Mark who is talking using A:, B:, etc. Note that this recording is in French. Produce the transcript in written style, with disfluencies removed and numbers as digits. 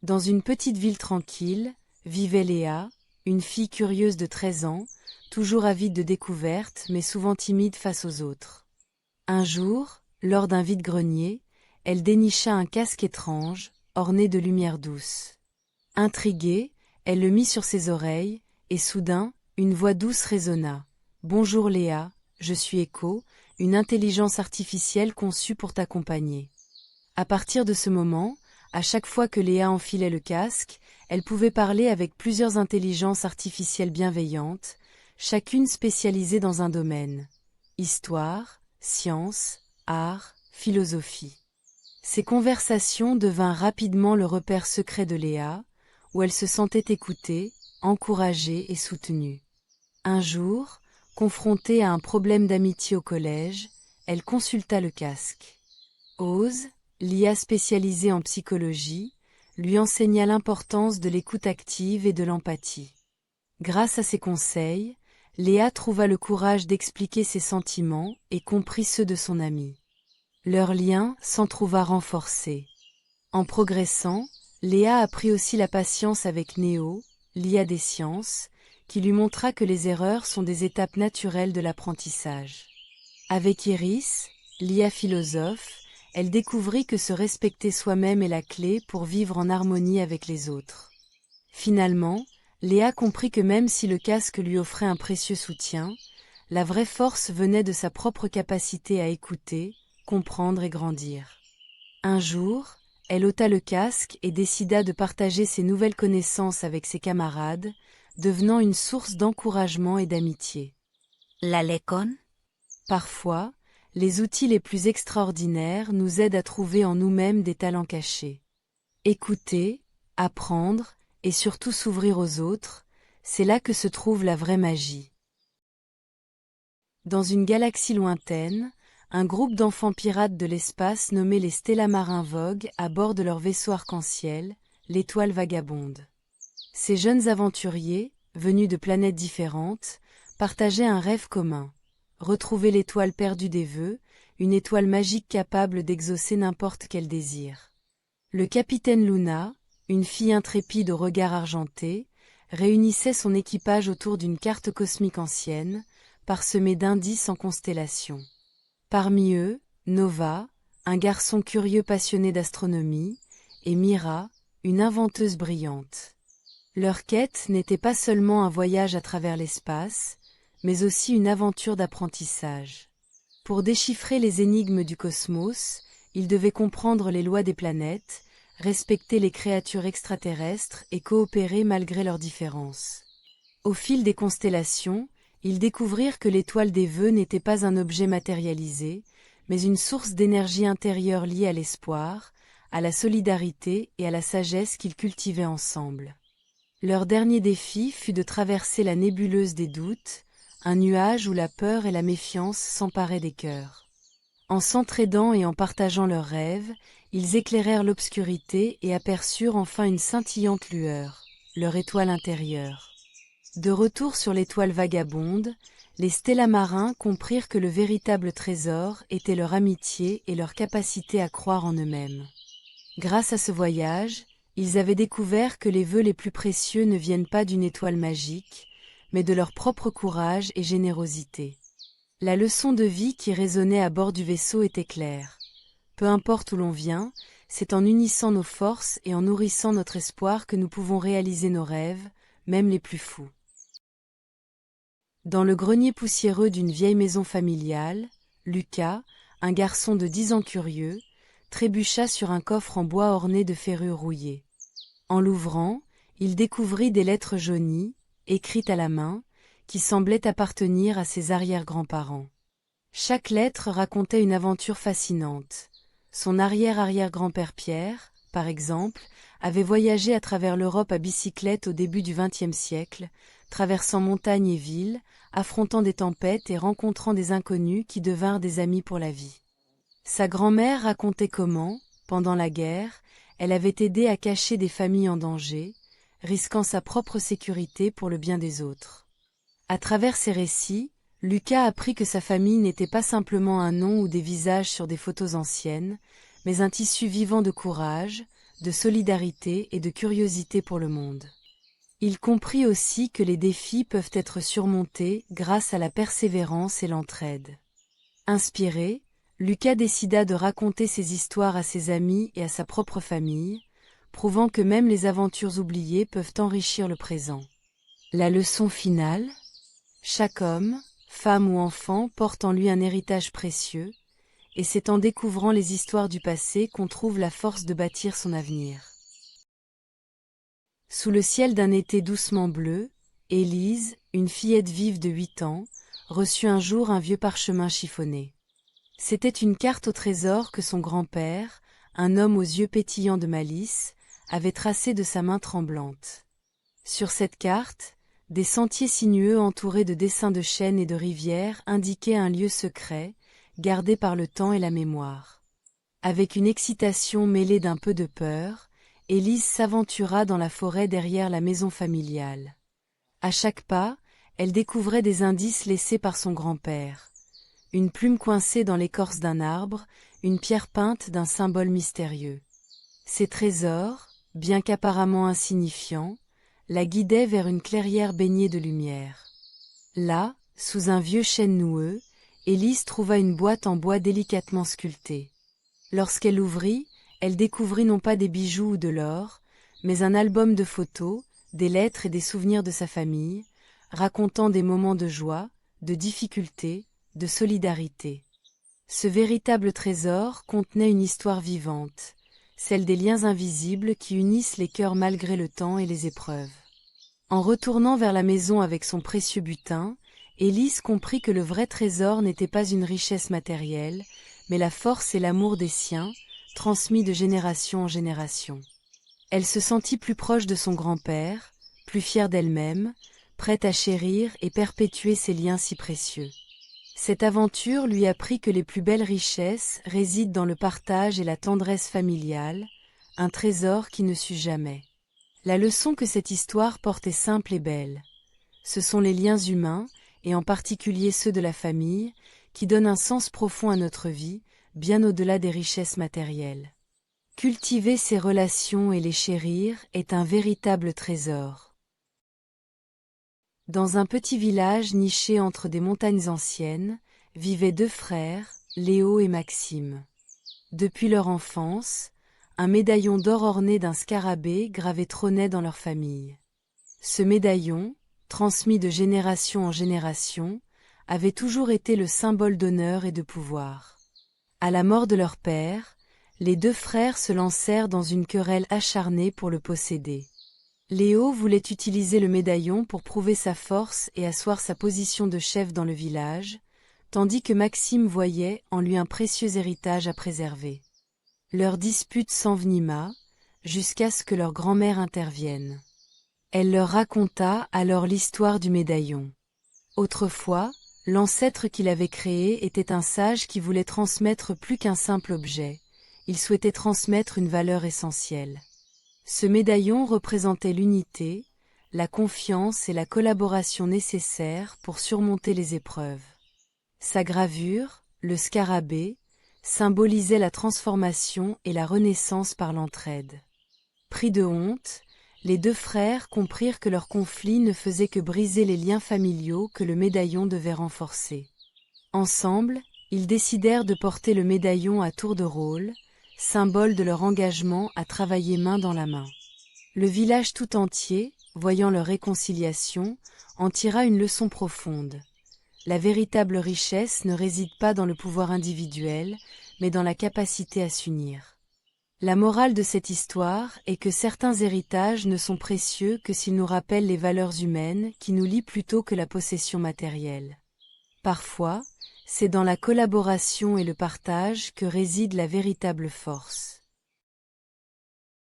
A: Dans une petite ville tranquille, vivait Léa, une fille curieuse de 13 ans, toujours avide de découvertes mais souvent timide face aux autres. Un jour, lors d'un vide-grenier, elle dénicha un casque étrange, orné de lumière douce. Intriguée, elle le mit sur ses oreilles, et soudain, une voix douce résonna. « Bonjour Léa, je suis Echo, une intelligence artificielle conçue pour t'accompagner. » À partir de ce moment, à chaque fois que Léa enfilait le casque, elle pouvait parler avec plusieurs intelligences artificielles bienveillantes, chacune spécialisée dans un domaine. Histoire, science, art, philosophie. Ces conversations devinrent rapidement le repère secret de Léa, où elle se sentait écoutée, encouragée et soutenue. Un jour, confrontée à un problème d'amitié au collège, elle consulta le casque. Ose, l'IA spécialisée en psychologie, lui enseigna l'importance de l'écoute active et de l'empathie. Grâce à ses conseils, Léa trouva le courage d'expliquer ses sentiments et comprit ceux de son amie. Leur lien s'en trouva renforcé. En progressant, Léa apprit aussi la patience avec Néo, l'IA des sciences, qui lui montra que les erreurs sont des étapes naturelles de l'apprentissage. Avec Iris, l'IA philosophe, elle découvrit que se respecter soi-même est la clé pour vivre en harmonie avec les autres. Finalement, Léa comprit que même si le casque lui offrait un précieux soutien, la vraie force venait de sa propre capacité à écouter, comprendre et grandir. Un jour, elle ôta le casque et décida de partager ses nouvelles connaissances avec ses camarades, devenant une source d'encouragement et d'amitié.
B: La lecon?
A: Parfois, les outils les plus extraordinaires nous aident à trouver en nous-mêmes des talents cachés. Écouter, apprendre et surtout s'ouvrir aux autres, c'est là que se trouve la vraie magie. Dans une galaxie lointaine, un groupe d'enfants pirates de l'espace nommés les Stellamarins vogue à bord de leur vaisseau arc-en-ciel, l'étoile vagabonde. Ces jeunes aventuriers, venus de planètes différentes, partageaient un rêve commun. Retrouver l'étoile perdue des vœux, une étoile magique capable d'exaucer n'importe quel désir. Le capitaine Luna, une fille intrépide au regard argenté, réunissait son équipage autour d'une carte cosmique ancienne, parsemée d'indices en constellations. Parmi eux, Nova, un garçon curieux passionné d'astronomie, et Mira, une inventeuse brillante. Leur quête n'était pas seulement un voyage à travers l'espace, mais aussi une aventure d'apprentissage. Pour déchiffrer les énigmes du cosmos, ils devaient comprendre les lois des planètes, respecter les créatures extraterrestres et coopérer malgré leurs différences. Au fil des constellations, ils découvrirent que l'étoile des vœux n'était pas un objet matérialisé, mais une source d'énergie intérieure liée à l'espoir, à la solidarité et à la sagesse qu'ils cultivaient ensemble. Leur dernier défi fut de traverser la nébuleuse des doutes, un nuage où la peur et la méfiance s'emparaient des cœurs. En s'entraidant et en partageant leurs rêves, ils éclairèrent l'obscurité et aperçurent enfin une scintillante lueur, leur étoile intérieure. De retour sur l'étoile vagabonde, les Stellamarins comprirent que le véritable trésor était leur amitié et leur capacité à croire en eux-mêmes. Grâce à ce voyage, ils avaient découvert que les vœux les plus précieux ne viennent pas d'une étoile magique, mais de leur propre courage et générosité. La leçon de vie qui résonnait à bord du vaisseau était claire. Peu importe où l'on vient, c'est en unissant nos forces et en nourrissant notre espoir que nous pouvons réaliser nos rêves, même les plus fous. Dans le grenier poussiéreux d'une vieille maison familiale, Lucas, un garçon de 10 ans curieux, trébucha sur un coffre en bois orné de ferrures rouillées. En l'ouvrant, il découvrit des lettres jaunies, écrites à la main, qui semblaient appartenir à ses arrière-grands-parents. Chaque lettre racontait une aventure fascinante. Son arrière-arrière-grand-père Pierre, par exemple, avait voyagé à travers l'Europe à bicyclette au début du XXe siècle, traversant montagnes et villes, affrontant des tempêtes et rencontrant des inconnus qui devinrent des amis pour la vie. Sa grand-mère racontait comment, pendant la guerre, elle avait aidé à cacher des familles en danger, risquant sa propre sécurité pour le bien des autres. À travers ces récits, Lucas apprit que sa famille n'était pas simplement un nom ou des visages sur des photos anciennes, mais un tissu vivant de courage, de solidarité et de curiosité pour le monde. Il comprit aussi que les défis peuvent être surmontés grâce à la persévérance et l'entraide. Inspiré, Lucas décida de raconter ses histoires à ses amis et à sa propre famille, prouvant que même les aventures oubliées peuvent enrichir le présent. La leçon finale ? Chaque homme, femme ou enfant porte en lui un héritage précieux, et c'est en découvrant les histoires du passé qu'on trouve la force de bâtir son avenir. Sous le ciel d'un été doucement bleu, Élise, une fillette vive de 8 ans, reçut un jour un vieux parchemin chiffonné. C'était une carte au trésor que son grand-père, un homme aux yeux pétillants de malice, avait tracée de sa main tremblante. Sur cette carte, des sentiers sinueux entourés de dessins de chênes et de rivières indiquaient un lieu secret, gardé par le temps et la mémoire. Avec une excitation mêlée d'un peu de peur, Élise s'aventura dans la forêt derrière la maison familiale. À chaque pas, elle découvrait des indices laissés par son grand-père. Une plume coincée dans l'écorce d'un arbre, une pierre peinte d'un symbole mystérieux. Ces trésors, bien qu'apparemment insignifiants, la guidaient vers une clairière baignée de lumière. Là, sous un vieux chêne noueux, Élise trouva une boîte en bois délicatement sculptée. Lorsqu'elle l'ouvrit, elle découvrit non pas des bijoux ou de l'or, mais un album de photos, des lettres et des souvenirs de sa famille, racontant des moments de joie, de difficulté, de solidarité. Ce véritable trésor contenait une histoire vivante, celle des liens invisibles qui unissent les cœurs malgré le temps et les épreuves. En retournant vers la maison avec son précieux butin, Élise comprit que le vrai trésor n'était pas une richesse matérielle, mais la force et l'amour des siens, transmis de génération en génération. Elle se sentit plus proche de son grand-père, plus fière d'elle-même, prête à chérir et perpétuer ces liens si précieux. Cette aventure lui apprit que les plus belles richesses résident dans le partage et la tendresse familiale, un trésor qui ne s'use jamais. La leçon que cette histoire porte est simple et belle. Ce sont les liens humains, et en particulier ceux de la famille, qui donnent un sens profond à notre vie, bien au-delà des richesses matérielles. Cultiver ces relations et les chérir est un véritable trésor. Dans un petit village niché entre des montagnes anciennes, vivaient 2 frères, Léo et Maxime. Depuis leur enfance, un médaillon d'or orné d'un scarabée gravé trônait dans leur famille. Ce médaillon, transmis de génération en génération, avait toujours été le symbole d'honneur et de pouvoir. À la mort de leur père, les 2 frères se lancèrent dans une querelle acharnée pour le posséder. Léo voulait utiliser le médaillon pour prouver sa force et asseoir sa position de chef dans le village, tandis que Maxime voyait en lui un précieux héritage à préserver. Leur dispute s'envenima, jusqu'à ce que leur grand-mère intervienne. Elle leur raconta alors l'histoire du médaillon. Autrefois, l'ancêtre qui l'avait créé était un sage qui voulait transmettre plus qu'un simple objet, il souhaitait transmettre une valeur essentielle. Ce médaillon représentait l'unité, la confiance et la collaboration nécessaires pour surmonter les épreuves. Sa gravure, le scarabée, symbolisait la transformation et la renaissance par l'entraide. Pris de honte, les 2 frères comprirent que leur conflit ne faisait que briser les liens familiaux que le médaillon devait renforcer. Ensemble, ils décidèrent de porter le médaillon à tour de rôle, symbole de leur engagement à travailler main dans la main. Le village tout entier, voyant leur réconciliation, en tira une leçon profonde. La véritable richesse ne réside pas dans le pouvoir individuel, mais dans la capacité à s'unir. La morale de cette histoire est que certains héritages ne sont précieux que s'ils nous rappellent les valeurs humaines qui nous lient plutôt que la possession matérielle. Parfois, c'est dans la collaboration et le partage que réside la véritable force.